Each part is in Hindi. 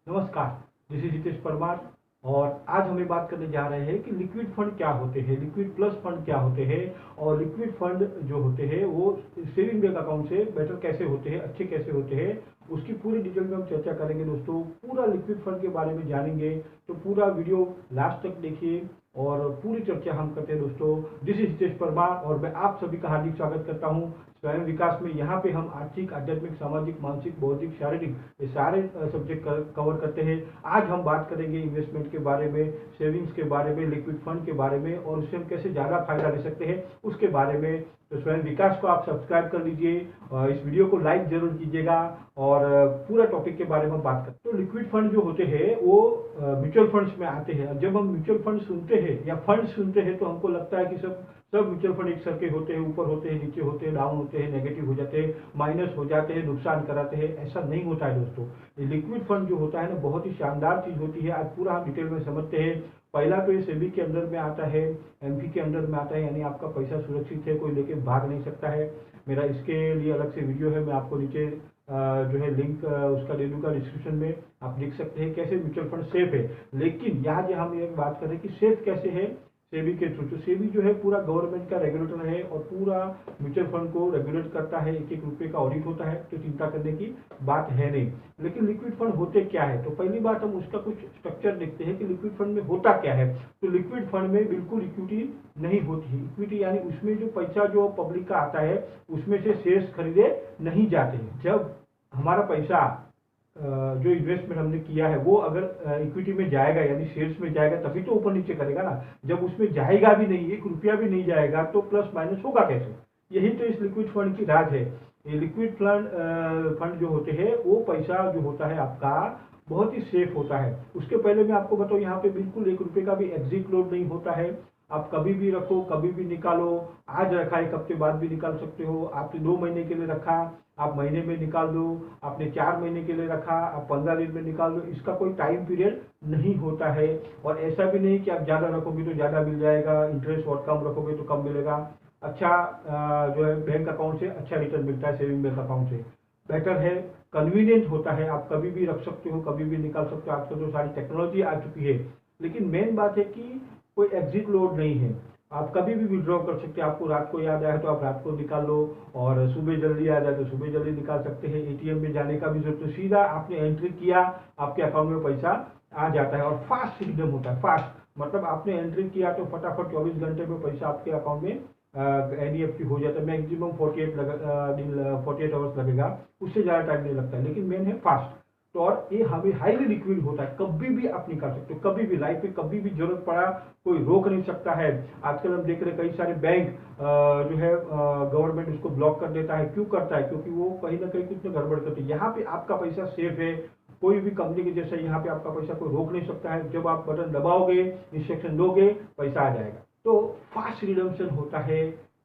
नमस्कार, दिस इज हितेश परमार। और आज हम ये बात करने जा रहे हैं कि लिक्विड फंड क्या होते हैं, लिक्विड प्लस फंड क्या होते हैं और लिक्विड फंड जो होते हैं वो सेविंग बैंक अकाउंट से बेटर कैसे होते हैं, अच्छे कैसे होते हैं, उसकी पूरी डिटेल में हम चर्चा करेंगे दोस्तों। पूरा लिक्विड फंड के बारे में जानेंगे, तो पूरा वीडियो लास्ट तक देखिए और पूरी चर्चा हम करते हैं दोस्तों। दिस इज हितेश परमार और मैं आप सभी का हार्दिक स्वागत करता हूँ स्वयं विकास में। यहाँ पे हम आर्थिक, आध्यात्मिक, सामाजिक, मानसिक, बौद्धिक, शारीरिक ये सारे सब्जेक्ट कवर करते हैं। आज हम बात करेंगे इन्वेस्टमेंट के बारे में, सेविंग्स के बारे में, लिक्विड फंड के बारे में और उससे हम कैसे ज़्यादा फायदा ले सकते हैं उसके बारे में। तो स्वयं विकास को आप सब्सक्राइब कर लीजिए, इस वीडियो को लाइक जरूर कीजिएगा और पूरा टॉपिक के बारे में हम बात करते हैं। तो लिक्विड फंड जो होते हैं वो म्यूचुअल फंड्स में आते हैं। जब हम म्यूचुअल फंड सुनते हैं या फंड सुनते हैं तो हमको लगता है कि सब म्यूचुअल फंड एक सर के होते हैं, ऊपर होते हैं, नीचे होते हैं, डाउन होते हैं, नेगेटिव हो जाते हैं, माइनस हो जाते हैं, नुकसान कराते हैं। ऐसा नहीं होता है दोस्तों। ये लिक्विड फंड जो होता है ना, बहुत ही शानदार चीज होती है। आज पूरा हम डिटेल में समझते हैं। पहला तो ये सेबी के अंदर में आता है, एमपी के अंदर में आता है, यानी आपका पैसा सुरक्षित है, कोई लेके भाग नहीं सकता है। मेरा इसके लिए अलग से वीडियो है, मैं आपको नीचे जो है लिंक उसका दे दूंगा डिस्क्रिप्शन में, आप देख सकते हैं कैसे म्यूचुअल फंड सेफ है। लेकिन यहाँ जो हम एक बात कर रहे हैं कि सेफ कैसे है, सेबी के थ्रू। तो सेबी जो है पूरा गवर्नमेंट का रेगुलेटर है और पूरा म्यूचुअल फंड को रेगुलेट करता है, एक एक रुपये का ऑडिट होता है, तो चिंता करने की बात है नहीं। लेकिन लिक्विड फंड होते क्या है, तो पहली बात हम उसका कुछ स्ट्रक्चर देखते हैं कि लिक्विड फंड में होता क्या है। तो लिक्विड फंड में बिल्कुल इक्विटी नहीं होती है। इक्विटी यानी उसमें जो पैसा जो पब्लिक का आता है उसमें से शेयर्स खरीदे नहीं जाते हैं। जब हमारा पैसा जो इन्वेस्टमेंट हमने किया है वो अगर इक्विटी में जाएगा यानी शेयर्स में जाएगा तभी तो ऊपर नीचे करेगा ना। जब उसमें जाएगा भी नहीं, एक रुपया भी नहीं जाएगा, तो प्लस माइनस होगा कैसे। यही तो इस लिक्विड फंड की राज है। ये लिक्विड फंड जो होते हैं वो पैसा जो होता है आपका बहुत ही सेफ होता है। उसके पहले मैं आपको बताऊँ, यहाँ पे बिल्कुल एक रुपये का भी एग्जिट लोड नहीं होता है। आप कभी भी रखो, कभी भी निकालो। आज रखा, एक हफ्ते बाद भी निकाल सकते हो। आपने 2 महीने के लिए रखा, आप महीने में निकाल दो। आपने 4 महीने के लिए रखा, आप 15 दिन में निकाल दो। इसका कोई टाइम पीरियड नहीं होता है। और ऐसा भी नहीं कि आप ज़्यादा रखोगे तो ज़्यादा मिल जाएगा, इंटरेस्ट और कम रखोगे तो कम मिलेगा। अच्छा जो है बैंक अकाउंट से अच्छा रिटर्न मिलता है, सेविंग बैंक अकाउंट से बेटर है। कन्वीनियंट होता है, आप कभी भी रख सकते हो, कभी भी निकाल सकते हो। आजकल तो सारी टेक्नोलॉजी आ चुकी है। लेकिन मेन बात है कि कोई एग्जिट लोड नहीं है। आप कभी भी विड्रॉ कर सकते हैं। आपको रात को याद आया तो आप रात को निकाल लो और सुबह जल्दी आ जाए तो सुबह जल्दी निकाल सकते हैं। एटीएम में जाने का भी जरूरत नहीं, सीधा आपने एंट्री किया, आपके अकाउंट में पैसा आ जाता है। और फास्ट सिस्टम होता है, फास्ट मतलब आपने एंट्री किया तो फटाफट 24 घंटे में पैसा आपके अकाउंट में एनईएफटी हो जाता है। मैक्सिमम 48 आवर्स लगेगा, उससे ज़्यादा टाइम नहीं लगता है। लेकिन मेन है फास्ट। तो और ये हमें हाईली लिक्विड होता है, कभी भी आप निकाल सकते हो, कभी भी लाइफ में कभी भी जरूरत पड़ा कोई रोक नहीं सकता है। आजकल हम देख रहे हैं कई सारे बैंक जो है गवर्नमेंट उसको ब्लॉक कर देता है। क्यों करता है? क्योंकि वो कहीं ना कहीं कुछ ना गड़बड़ करती है। यहाँ पे आपका पैसा सेफ है, कोई भी कंपनी के जैसा यहाँ पे आपका पैसा कोई रोक नहीं सकता है। जब आप बटन दबाओगे, इंस्ट्रक्शन दोगे, पैसा आ जाएगा। तो फास्ट रिडम्पशन होता है,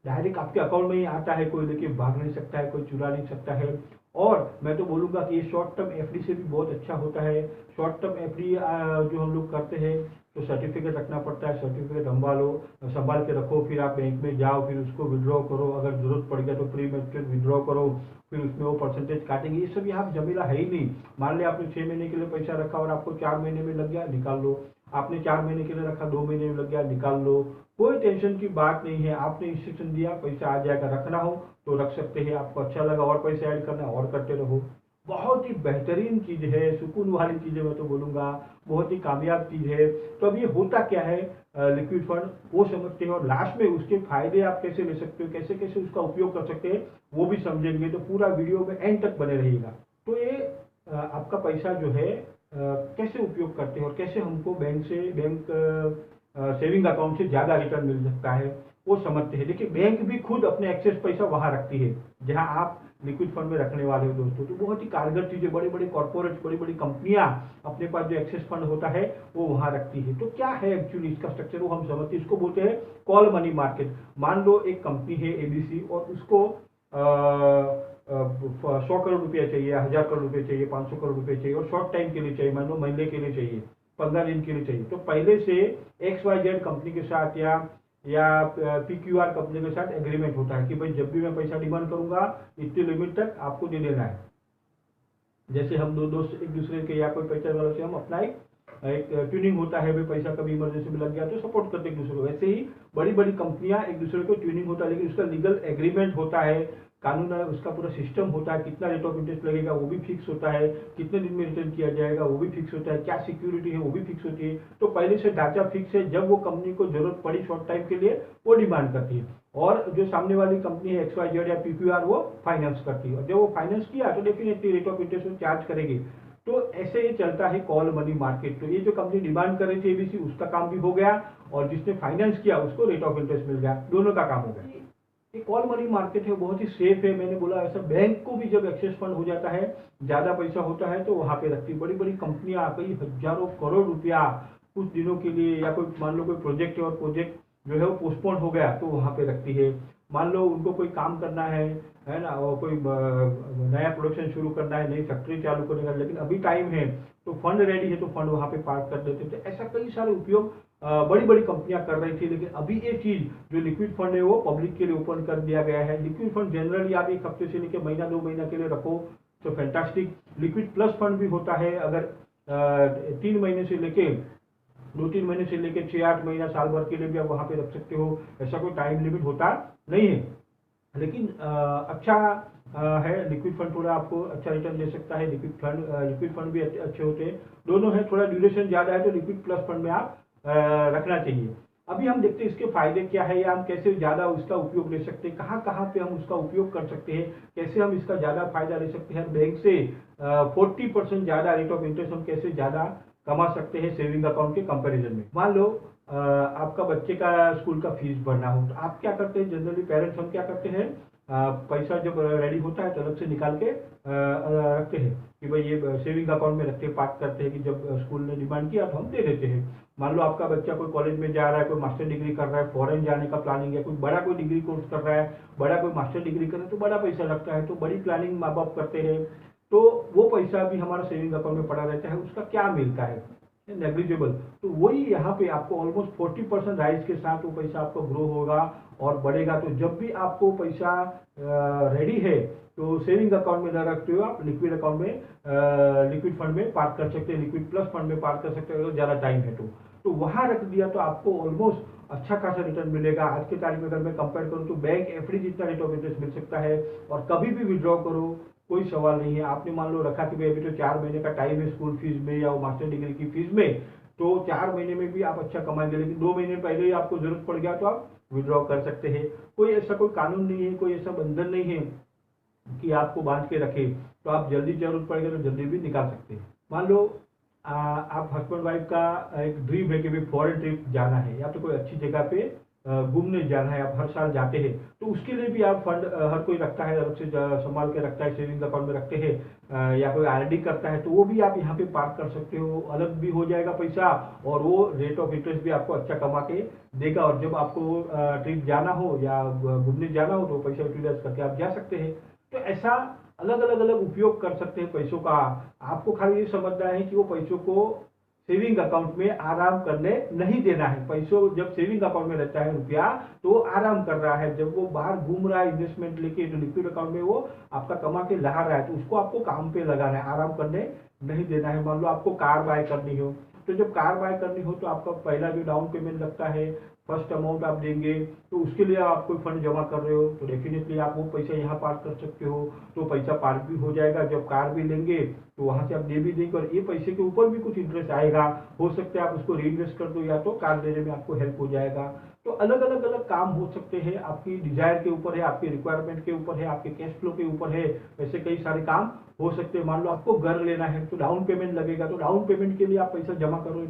डायरेक्ट आपके अकाउंट में ही आता है, कोई लेके भाग नहीं सकता है, कोई चुरा नहीं सकता है। और मैं तो बोलूँगा कि ये शॉर्ट टर्म एफडी से भी बहुत अच्छा होता है। शॉर्ट टर्म एफडी जो हम लोग करते हैं तो सर्टिफिकेट रखना पड़ता है, सर्टिफिकेट संभाल के रखो, फिर आप बैंक में जाओ, फिर उसको विड्रॉ करो। अगर जरूरत पड़ गया तो प्री मैच्योर विड्रॉ करो, फिर उसमें वो परसेंटेज काटेंगे। ये सब यहाँ जमीला है ही नहीं। मान लिया आपने 6 महीने के लिए पैसा रखा और आपको 4 महीने में लग गया, निकाल लो। आपने 4 महीने के लिए रखा, 2 महीने में लग गया, निकाल लो। कोई टेंशन की बात नहीं है। आपने इंस्ट्रक्शन दिया, पैसा आ जाएगा। रखना हो तो रख सकते हैं, आपको अच्छा लगा और पैसे ऐड करना और करते रहो। बहुत ही बेहतरीन चीज़ है, सुकून वाली चीज़ है, मैं तो बोलूँगा बहुत ही कामयाब चीज़ है। तो अब ये होता क्या है लिक्विड फंड, वो समझते हैं और लास्ट में उसके फायदे आप कैसे ले सकते हो, कैसे कैसे उसका उपयोग कर सकते हैं वो भी समझेंगे। तो पूरा वीडियो में एंड तक बने रहिएगा। तो ये आपका पैसा जो है कैसे उपयोग करते हैं और कैसे हमको बैंक सेविंग अकाउंट से ज़्यादा रिटर्न मिल सकता है वो समझते हैं। देखिए बैंक भी खुद अपने एक्सेस पैसा वहाँ रखती है जहाँ आप लिक्विड फंड में रखने वाले हो दोस्तों। तो बहुत ही कारगर चीज़ें, बड़े बड़े कॉर्पोरेट, बड़ी बड़ी कंपनियां अपने पास जो एक्सेस फंड होता है वो वहाँ रखती है। तो क्या है एक्चुअली इसका स्ट्रक्चर, वो हम समझते हैं। इसको बोलते हैं कॉल मनी मार्केट। मान लो एक कंपनी है एबीसी और उसको 100 करोड़ रुपया चाहिए, 1000 करोड़ रुपये चाहिए, 500 करोड़ रुपये चाहिए और शॉर्ट टाइम के लिए चाहिए, मान लो महीने के लिए चाहिए, 15 दिन के लिए चाहिए। तो पहले से XYZ कंपनी के साथ या PQR कंपनी के साथ एग्रीमेंट होता है कि भाई जब भी मैं पैसा डिमांड करूंगा इतनी लिमिट तक आपको दे देना है। जैसे हम दो दोस्त एक दूसरे के या कोई पैसा वाला से हम अपना एक ट्यूनिंग होता है, भाई पैसा कभी इमरजेंसी में लग गया तो सपोर्ट करते हैं एक दूसरे को। वैसे ही बड़ी बड़ी कंपनियां एक दूसरे को ट्यूनिंग होता है, लेकिन उसका लीगल एग्रीमेंट होता है, कानून है, उसका पूरा सिस्टम होता है, कितना रेट ऑफ इंटरेस्ट लगेगा वो भी फिक्स होता है, कितने दिन में रिटर्न किया जाएगा वो भी फिक्स होता है, क्या सिक्योरिटी है वो भी फिक्स होती है। तो पहले से ढांचा फिक्स है, जब वो कंपनी को जरूरत पड़ी शॉर्ट टाइम के लिए वो डिमांड करती है, और जो सामने वाली कंपनी है XYZ या PQR वो फाइनेंस करती है, और जब वो फाइनेंस किया तो definitely rate of interest charge करेगी। तो ऐसे ही चलता है कॉल मनी मार्केट। तो ये जो कंपनी डिमांड कर रही थी ABC, उसका काम भी हो गया, और जिसने फाइनेंस किया उसको रेट ऑफ इंटरेस्ट मिल गया, दोनों का काम हो गया। ये कॉल मनी मार्केट है, बहुत ही सेफ है। मैंने बोला ऐसा बैंक को भी जब एक्सेस फंड हो जाता है, ज्यादा पैसा होता है तो वहां पे रखती है। बड़ी बड़ी कंपनियां कई हजारों करोड़ रुपया कुछ दिनों के लिए, या कोई मान लो कोई प्रोजेक्ट है और प्रोजेक्ट जो है वो पोस्टपोन हो गया तो वहां पे रखती है। मान लो उनको कोई काम करना है ना, और कोई नया प्रोडक्शन शुरू करना है, नई फैक्ट्री चालू करने का, लेकिन अभी टाइम है तो फंड रेडी है तो फंड वहां पे पार्क कर देते थे। ऐसा कई सारे उपयोग बड़ी बड़ी कंपनियां कर रही थी। लेकिन अभी ये चीज जो लिक्विड फंड है वो पब्लिक के लिए ओपन कर दिया गया है। लिक्विड फंड जनरली आप एक हफ्ते से लेकर महीना 2 महीना के लिए रखो तो फैंटास्टिक। लिक्विड प्लस फंड भी होता है, अगर 3 महीने से लेके 2-3 महीने से लेकर 6-8 महीना साल भर के लिए भी आप वहां पे रख सकते हो, ऐसा कोई टाइम लिमिट होता नहीं है। लेकिन अच्छा है लिक्विड फंड, थोड़ा आपको अच्छा रिटर्न दे सकता है। लिक्विड फंड भी अच्छे होते हैं, दोनों है। थोड़ा ड्यूरेशन ज्यादा है तो लिक्विड प्लस फंड में आप रखना चाहिए। अभी हम देखते हैं इसके फायदे क्या है, या हम कैसे ज्यादा उसका उपयोग ले सकते हैं, कहाँ कहाँ पे हम उसका उपयोग कर सकते हैं, कैसे हम इसका ज्यादा फायदा ले सकते हैं। बैंक से 40% ज्यादा रेट ऑफ इंटरेस्ट हम कैसे ज्यादा कमा सकते हैं सेविंग अकाउंट के कंपैरिजन में। मान लो आपका बच्चे का स्कूल का फीस भरना हो तो आप क्या करते हैं, जनरली पेरेंट्स हम क्या करते हैं, पैसा जब रेडी होता है तो अलग से निकाल के रखते हैं कि भाई ये सेविंग अकाउंट में रखते हैं, पार्क करते हैं कि जब स्कूल ने डिमांड किया तो हम दे देते हैं। मान लो आपका बच्चा कोई कॉलेज में जा रहा है, कोई मास्टर डिग्री कर रहा है, फॉरेन जाने का प्लानिंग है, कोई बड़ा कोई डिग्री कोर्स कर रहा है, बड़ा कोई मास्टर डिग्री कर रहा है, तो बड़ा पैसा लगता है, तो बड़ी प्लानिंग माँ बाप करते हैं, तो वो पैसा भी हमारा सेविंग अकाउंट में पड़ा रहता है। उसका क्या मिलता है, नेग्लिजिबल। तो वही यहाँ पे आपको ऑलमोस्ट 40% राइज के साथ वो पैसा आपको ग्रो होगा और बढ़ेगा। तो जब भी आपको पैसा रेडी है तो सेविंग अकाउंट में न रखते हो, आप लिक्विड अकाउंट में, लिक्विड फंड में पार्क कर सकते हैं, लिक्विड प्लस फंड में पार्क कर सकते हो ज्यादा टाइम है तो वहां रख दिया तो आपको ऑलमोस्ट अच्छा खासा रिटर्न मिलेगा। आज के तारीख में अगर मैं कंपेयर करूं तो बैंक एफडी जितना रेट ऑफ इंटरेस्ट मिल सकता है, और कभी भी विड्रॉ करो कोई सवाल नहीं है। आपने मान लो रखा कि भाई अभी तो 4 महीने का टाइम है स्कूल फीस में या वो मास्टर डिग्री की फीस में, तो 4 महीने में भी आप अच्छा कमाएंगे, लेकिन 2 महीने पहले ही आपको जरूरत पड़ गया तो आप विड्रॉ कर सकते हैं। कोई ऐसा कोई कानून नहीं है, कोई ऐसा बंधन नहीं है कि आपको बांध के रखे, तो आप जल्दी जरूरत पड़ेगा तो जल्दी भी निकाल सकते हैं। मान लो आप हस्बैंड वाइफ का एक ड्रीम है कि भाई फॉरेन ट्रिप जाना है, या तो कोई अच्छी जगह पे घूमने जाना है, आप हर साल जाते हैं, तो उसके लिए भी आप फंड हर कोई रखता है, अलग से संभाल के रखता है, सेविंग अकाउंट में रखते हैं, या कोई आरडी करता है, तो वो भी आप यहाँ पे पार्क कर सकते हो, अलग भी हो जाएगा पैसा, और वो रेट ऑफ इंटरेस्ट भी आपको अच्छा कमा के देगा। और जब आपको ट्रिप जाना हो या घूमने जाना हो तो पैसा यूटिलाइज करके आप जा सकते हैं। तो ऐसा अलग उपयोग कर सकते हैं पैसों का। आपको खाली ये समझना है कि वो पैसों को सेविंग अकाउंट में आराम करने नहीं देना है। पैसों जब सेविंग अकाउंट में रहता है रुपया तो आराम कर रहा है, जब वो बाहर घूम रहा है इन्वेस्टमेंट लेके तो लिक्विड अकाउंट में वो आपका कमा के ला रहा है, तो उसको आपको काम पे लगाना है, आराम करने नहीं देना है। मान लो आपको कार बाय करनी हो, तो जब कार बाय करनी हो तो आपका पहला जो डाउन पेमेंट लगता है, फर्स्ट अमाउंट आप देंगे, तो उसके लिए आप कोई फंड जमा कर रहे हो तो डेफिनेटली आप वो पैसा यहाँ पार्क कर सकते हो, तो पैसा पार्क भी हो जाएगा। जब कार भी लेंगे तो वहां से आप दे भी देंगे, और ये पैसे के ऊपर भी कुछ इंटरेस्ट आएगा, हो सकता है आप उसको री इन्वेस्ट कर दो, या तो कार लेने में आपको हेल्प हो जाएगा। तो अलग अलग काम हो सकते हैं, आपकी डिजायर के ऊपर है, आपकी रिक्वायरमेंट के ऊपर है, आपके कैश फ्लो के ऊपर है, वैसे कई सारे काम हो सकते हैं। मान लो आपको घर लेना है तो डाउन पेमेंट लगेगा, तो डाउन पेमेंट के लिए आप पैसा जमा करो,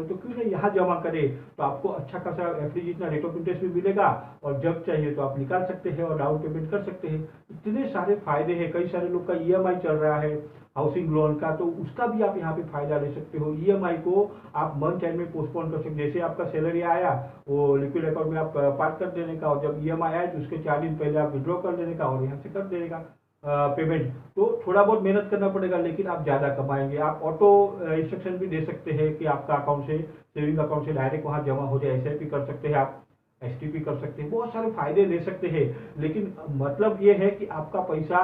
तो क्यों नहीं यहाँ जमा करें, तो आपको अच्छा खासा एफडी जितना रेट ऑफ इंटरेस्ट भी मिलेगा, और जब चाहिए तो आप निकाल सकते हैं और डाउन पेमेंट कर सकते हैं। इतने सारे फायदे हैं। कई सारे लोग का ईएमआई चल रहा है हाउसिंग लोन का, तो उसका भी आप यहाँ पे फायदा ले सकते हो। ईएमआई को आप मंथ एंड में पोस्टपोन कर सकते हैं, जैसे आपका सैलरी आया वो लिक्विड अकाउंट में आप पार्क कर देने का, और जब ईएमआई आए तो उसके 4 दिन पहले आप विड्रॉ कर देने का और यहाँ से कर देने का पेमेंट। तो थोड़ा बहुत मेहनत करना पड़ेगा, लेकिन आप ज्यादा कमाएंगे। आप ऑटो इंस्ट्रक्शन भी दे सकते हैं कि आपका अकाउंट से, सेविंग अकाउंट से डायरेक्ट वहां जमा हो जाए, एसआईपी कर सकते हैं आप, एसटीपी कर सकते हैं, बहुत सारे फायदे ले सकते हैं। लेकिन मतलब ये है कि आपका पैसा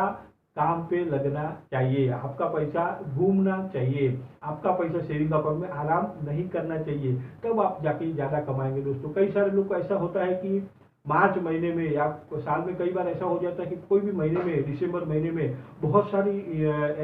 काम पे लगना चाहिए, आपका पैसा घूमना चाहिए, आपका पैसा सेविंग अकाउंट में आराम नहीं करना चाहिए, तब आप जाके ज़्यादा कमाएंगे दोस्तों। कई सारे लोग को ऐसा होता है कि मार्च महीने में या साल में कई बार ऐसा हो जाता है कि कोई भी महीने में, दिसंबर महीने में बहुत सारी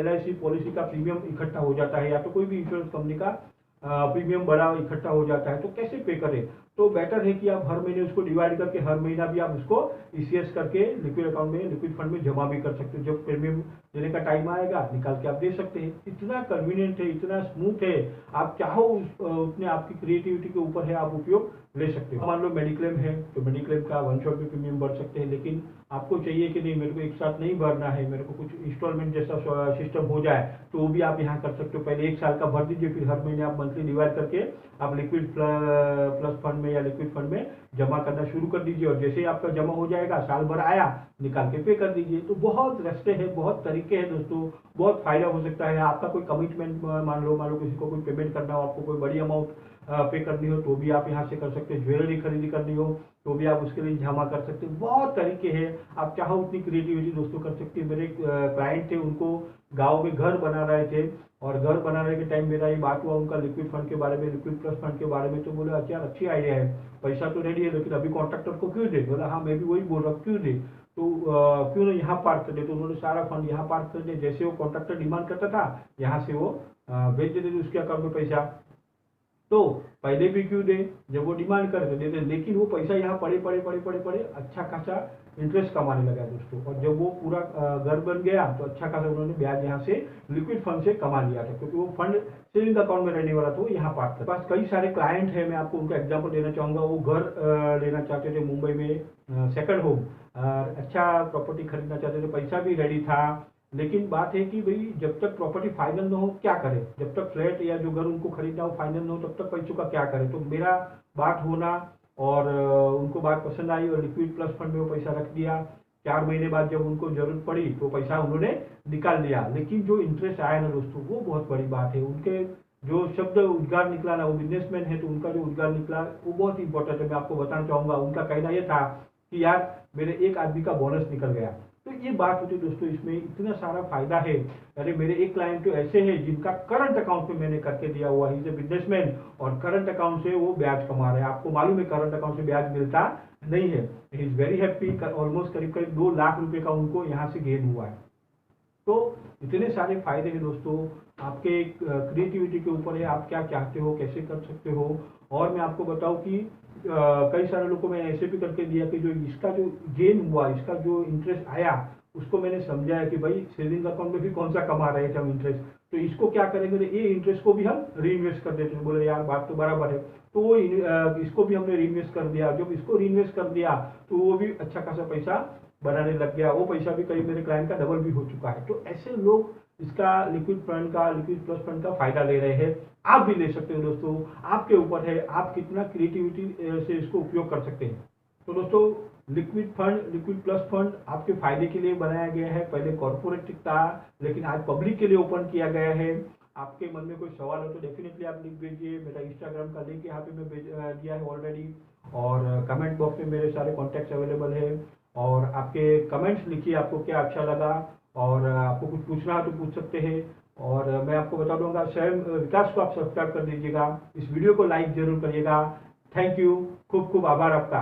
LIC पॉलिसी का प्रीमियम इकट्ठा हो जाता है, या तो कोई भी इंश्योरेंस कंपनी का प्रीमियम बड़ा इकट्ठा हो जाता है, तो कैसे पे करें? तो बेटर है कि आप हर महीने उसको डिवाइड करके हर महीना भी आप उसको ECS करके लिक्विड अकाउंट में, लिक्विड फंड में जमा भी कर सकते हो। जब प्रीमियम देने का टाइम आएगा निकाल के आप दे सकते हैं। इतना कन्वीनियंट है, इतना स्मूथ है, आप चाहो उतने आपकी क्रिएटिविटी के ऊपर है, आप उपयोग ले सकते हो। मान लो मेडिक्लेम है तो मेडिक्लेम का 1 शॉट भी प्रीमियम भर सकते हैं, लेकिन आपको चाहिए कि नहीं मेरे को एक साथ नहीं भरना है, मेरे को कुछ इंस्टॉलमेंट जैसा सिस्टम हो जाए, तो वो भी आप यहाँ कर सकते हो। पहले 1 साल का भर दीजिए, फिर हर महीने आप मंथली डिवाइड करके आप लिक्विड प्लस फंड में या लिक्विड फंड में जमा करना शुरू कर दीजिए, और जैसे ही आपका जमा हो जाएगा, साल भर आया, निकाल के पे कर दीजिए। तो बहुत रास्ते हैं, बहुत तरीके हैं दोस्तों, बहुत फायदा हो सकता है। आपका कोई कमिटमेंट मान लो किसी को कोई पेमेंट करना हो, आपको कोई बड़ी अमाउंट पे करनी हो तो भी आप यहाँ से कर सकते हैं। ज्वेलरी खरीदी करनी हो तो भी आप उसके लिए जमा कर सकते हैं। बहुत तरीके हैं, आप चाहो उतनी क्रिएटिविटी दोस्तों कर सकते हैं। मेरे क्लाइंट थे, उनको गांव में घर बना रहे थे, और घर बनाने के टाइम मेरा ये बात हुआ उनका लिक्विड फंड के बारे में, लिक्विड प्लस फंड के बारे में। तो बोले अच्छा यार, अच्छी आइडिया है, पैसा तो रेडी है, लेकिन अभी कॉन्ट्रैक्टर को क्यों दे? बोला हाँ मैं भी वही बोल रहा हूँ, क्यों दे? तो क्यों ना यहाँ पार्क कर दे। तो उन्होंने सारा फंड यहाँ पार्क कर दिया। जैसे वो कॉन्ट्रैक्टर डिमांड करता था, यहाँ से वो भेज देते थे उसके अकाउंट में पैसा। तो पहले भी क्यों दे, जब वो डिमांड करते देते, लेकिन वो पैसा यहाँ पड़े पड़े पड़े पड़े पड़े अच्छा खासा इंटरेस्ट कमाने लगा दोस्तों। और जब वो पूरा घर बन गया तो अच्छा खासा उन्होंने ब्याज यहाँ से लिक्विड फंड से कमा लिया था, क्योंकि वो फंड सेविंग अकाउंट में रहने वाला था, वो यहाँ पास था। पास कई सारे क्लाइंट है, मैं आपको उनका एग्जाम्पल देना चाहूंगा। वो घर लेना चाहते थे मुंबई में, सेकंड होम, अच्छा प्रॉपर्टी खरीदना चाहते थे, पैसा भी रेडी था, लेकिन बात है कि भाई जब तक प्रॉपर्टी फाइनल ना हो क्या करें, जब तक फ्लैट या जो घर उनको खरीदना हो फाइनल ना हो, तब तक पैसों का क्या करें। तो मेरा बात होना और उनको बात पसंद आई और लिक्विड प्लस फंड में वो पैसा रख दिया। 4 महीने बाद जब उनको जरूरत पड़ी तो पैसा उन्होंने निकाल लिया, लेकिन जो इंटरेस्ट आया ना दोस्तों, वो बहुत बड़ी बात है। उनके जो शब्द उद्गार निकला ना, वो बिजनेसमैन है तो उनका जो उद्गार निकला वो बहुत इंपॉर्टेंट है। मैं आपको बताना चाहूंगा, उनका कहना यह था कि यार मेरे एक आदमी का बोनस निकल गया। तो ये बात होती है दोस्तों, इसमें इतना सारा फायदा है। अरे मेरे एक क्लाइंट तो ऐसे हैं जिनका करंट अकाउंट में मैंने करके दिया हुआ, ही इज ए बिजनेसमैन, और करंट अकाउंट से वो ब्याज कमा रहे हैं। आपको मालूम है करंट अकाउंट से ब्याज मिलता नहीं है। He is very happy, almost करीब करीब 2 लाख रुपए का उनको यहाँ से गेन हुआ है। तो इतने सारे फायदे हैं दोस्तों, आपके क्रिएटिविटी के ऊपर है, आप क्या चाहते हो, कैसे कर सकते हो। और मैं आपको बताऊं कि कई सारे लोगों को मैंने ऐसे भी करके दिया कि जो इसका जो गेन हुआ, इसका जो इंटरेस्ट आया, उसको मैंने समझाया कि भाई सेविंग अकाउंट में भी कौन सा कमा रहे थे हम इंटरेस्ट, तो इसको क्या करेंगे, तो ये इंटरेस्ट को भी हम री इन्वेस्ट कर देते हैं। बोले यार बात तो बराबर है, तो वो इसको भी हमने री इन्वेस्ट कर दिया। जब इसको री इन्वेस्ट कर दिया तो वो भी अच्छा खासा पैसा बनाने लग गया, वो पैसा भी कई मेरे क्लाइंट का डबल भी हो चुका है। तो ऐसे लोग इसका लिक्विड फंड का, लिक्विड प्लस फंड का फायदा ले रहे हैं। आप भी ले सकते हो दोस्तों, आपके ऊपर है, आप कितना क्रिएटिविटी से इसको उपयोग कर सकते हैं। तो दोस्तों liquid fund, liquid plus fund आपके फायदे के लिए बनाया गया है। पहले कॉर्पोरेट था, लेकिन आज पब्लिक के लिए ओपन किया गया है। आपके मन में कोई सवाल हो तो डेफिनेटली आप लिख भेजिए। मेरा इंस्टाग्राम का लिंक यहाँ पे मैं दिया है ऑलरेडी, और कमेंट बॉक्स में मेरे सारे कॉन्टैक्ट्स अवेलेबल है। और आपके कमेंट्स लिखिए, आपको क्या अच्छा लगा, और आपको कुछ पूछना है तो पूछ सकते हैं। और मैं आपको बता दूंगा, स्वयं विकास को आप सब्सक्राइब कर दीजिएगा, इस वीडियो को लाइक जरूर करिएगा। थैंक यू, खूब खूब आभार आपका।